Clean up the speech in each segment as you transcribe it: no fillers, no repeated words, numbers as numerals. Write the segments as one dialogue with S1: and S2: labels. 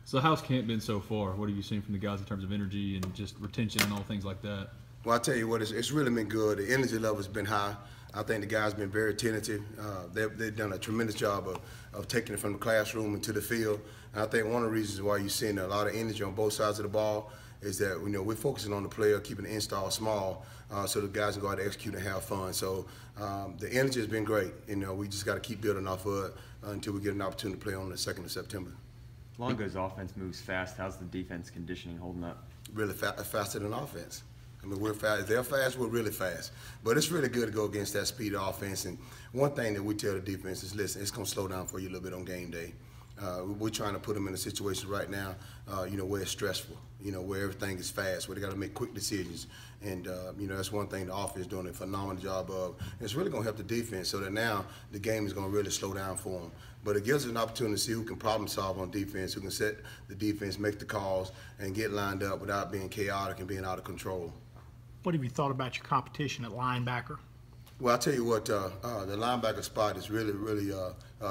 S1: So how's camp been so far? What have you seen from the guys in terms of energy and just retention and all things like that?
S2: Well, I tell you what, it's really been good. The energy level has been high. I think the guys have been very attentive. They've done a tremendous job of taking it from the classroom into the field. And I think one of the reasons why you're seeing a lot of energy on both sides of the ball is that we're focusing on the player, keeping the install small, so the guys can go out and execute and have fun. So the energy has been great. We just got to keep building off of it until we get an opportunity to play on the 2nd of September.
S3: Longo's offense moves fast. How's the defense conditioning holding up?
S2: Really faster than offense. I mean, we're fast. They're fast. We're really fast. But it's really good to go against that speed of offense. And one thing that we tell the defense is, listen, it's going to slow down for you a little bit on game day. We're trying to put them in a situation right now, where it's stressful, where everything is fast, where they got to make quick decisions. And, that's one thing the offense is doing a phenomenal job of. And it's really going to help the defense so that now the game is going to really slow down for them. But it gives us an opportunity to see who can problem solve on defense, who can set the defense, make the calls, and get lined up without being chaotic and being out of control.
S4: What have you thought about your competition at linebacker?
S2: Well, I'll tell you what, the linebacker spot is really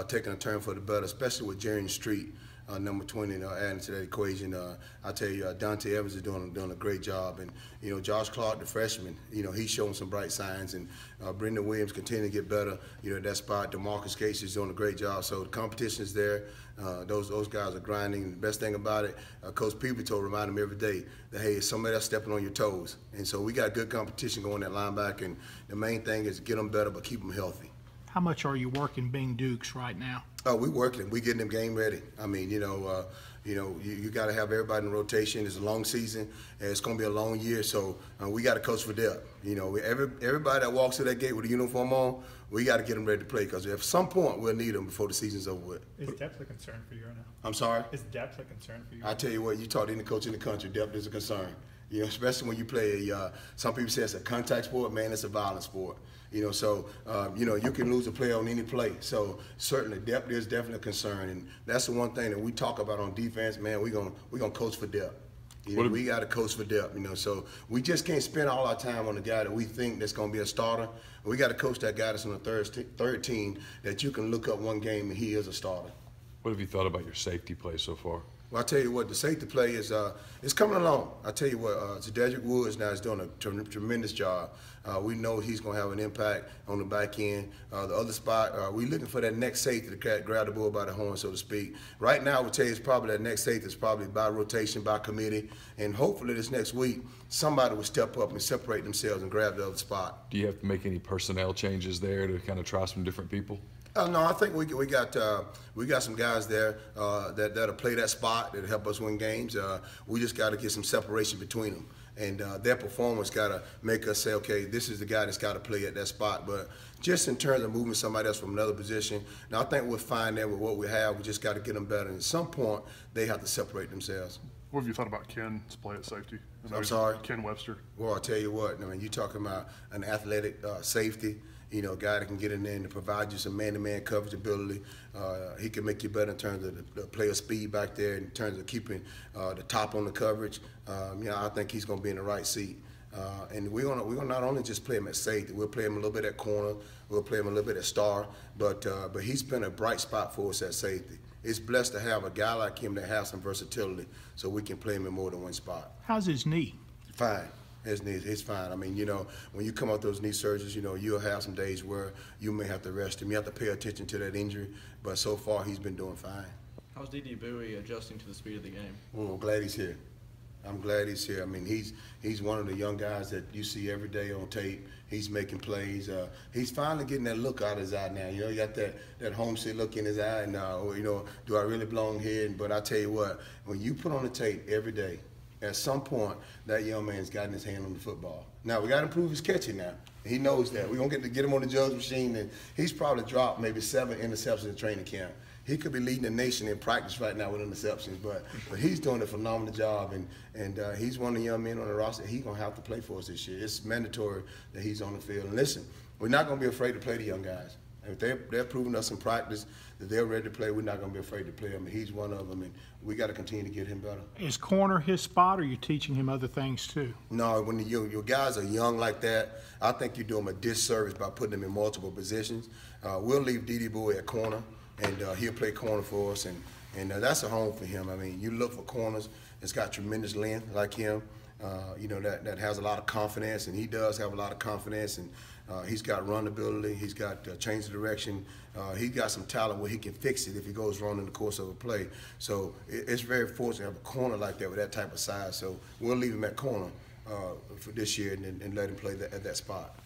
S2: taking a turn for the better, especially with Jerry Street, number 20, adding to that equation. I tell you, Dante Evans is doing a great job, and Josh Clark, the freshman, he's showing some bright signs, and Brendan Williams continuing to get better. At that spot, DeMarcus Casey is doing a great job. So the competition is there. Those guys are grinding. The best thing about it, Coach Peeberto remind them every day that hey, somebody else stepping on your toes, and so we got good competition going at linebacker. And the main thing is get them better, but keep them healthy.
S4: How much are you working Bing Dukes right now?
S2: Oh, we're working. We're getting them game ready. I mean, you got to have everybody in rotation. It's a long season, and it's going to be a long year, so we got to coach for depth. Everybody that walks through that gate with a uniform on, we got to get them ready to play because at some point we'll need them before the season's over with.
S5: Is depth a concern for you right now?
S2: I'm sorry?
S5: Is depth a concern for you?
S2: I tell you what, you talk to any coach in the country, depth is a concern. Especially when you play some people say it's a contact sport, man, it's a violent sport. You can lose a player on any play. So certainly depth is definitely a concern, and that's the one thing that we talk about on defense, man. We're gonna coach for depth. We got to coach for depth. So we just can't spend all our time on the guy that we think that's gonna be a starter. We got to coach that guy that's on the third team that you can look up one game and he is a starter.
S6: What have you thought about your safety play so far?
S2: Well, I tell you what, the safety play is coming along. I tell you what, Zedrick Woods now is doing a tremendous job. We know he's going to have an impact on the back end. The other spot, we're looking for that next safety to grab the bull by the horn, so to speak. Right now, I would tell you it's probably that next safety is probably by rotation, by committee, and hopefully this next week somebody will step up and separate themselves and grab the other spot.
S6: Do you have to make any personnel changes there to kind of try some different people?
S2: No, I think we got some guys there that'll play that spot that'll help us win games. We just got to get some separation between them, and their performance got to make us say, okay, this is the guy that's got to play at that spot. But just in terms of moving somebody else from another position, now I think we're fine there with what we have. We just got to get them better. And at some point, they have to separate themselves.
S7: What have you thought about Ken's play at safety?
S2: I'm sorry?
S7: Ken Webster.
S2: Well, I'll tell you what, you're talking about an athletic safety, a guy that can get in there and provide you some man-to-man coverage ability. He can make you better in terms of the player speed back there, in terms of keeping the top on the coverage. I think he's going to be in the right seat. And we're gonna not only just play him at safety, we'll play him a little bit at corner, we'll play him a little bit at star, but he's been a bright spot for us at safety. It's blessed to have a guy like him that has some versatility so we can play him in more than one spot.
S4: How's his knee?
S2: Fine. His knee, he's fine. I mean, when you come out those knee surgeries, you'll have some days where you may have to rest him. You have to pay attention to that injury, but so far he's been doing fine.
S1: How's D.D. Bowie adjusting to the speed of the game?
S2: Well, I'm glad he's here. I'm glad he's here. I mean, he's one of the young guys that you see every day on tape. He's making plays. He's finally getting that look out of his eye now. He got that homesick look in his eye, and do I really belong here? But I tell you what, when you put on the tape every day, at some point, that young man's gotten his hand on the football. Now, we got to improve his catching now. He knows that. We're going to get him on the judge machine, and he's probably dropped maybe 7 interceptions in training camp. He could be leading the nation in practice right now with interceptions, but he's doing a phenomenal job, and he's one of the young men on the roster. He's going to have to play for us this year. It's mandatory that he's on the field. And listen, we're not going to be afraid to play the young guys. If they're proving us in practice that they're ready to play, we're not going to be afraid to play him. He's one of them, and we got to continue to get him better.
S4: Is corner his spot, or are you teaching him other things too?
S2: No, when your guys are young like that, I think you do them a disservice by putting them in multiple positions. We'll leave D.D. Bowie at corner, and he'll play corner for us, and And that's a home for him. I mean, you look for corners that's got tremendous length like him, that has a lot of confidence, and he does have a lot of confidence, and he's got run ability, he's got change of direction, he's got some talent where he can fix it if he goes wrong in the course of a play. So it's very fortunate to have a corner like that with that type of size. So we'll leave him at corner for this year and let him play at that spot.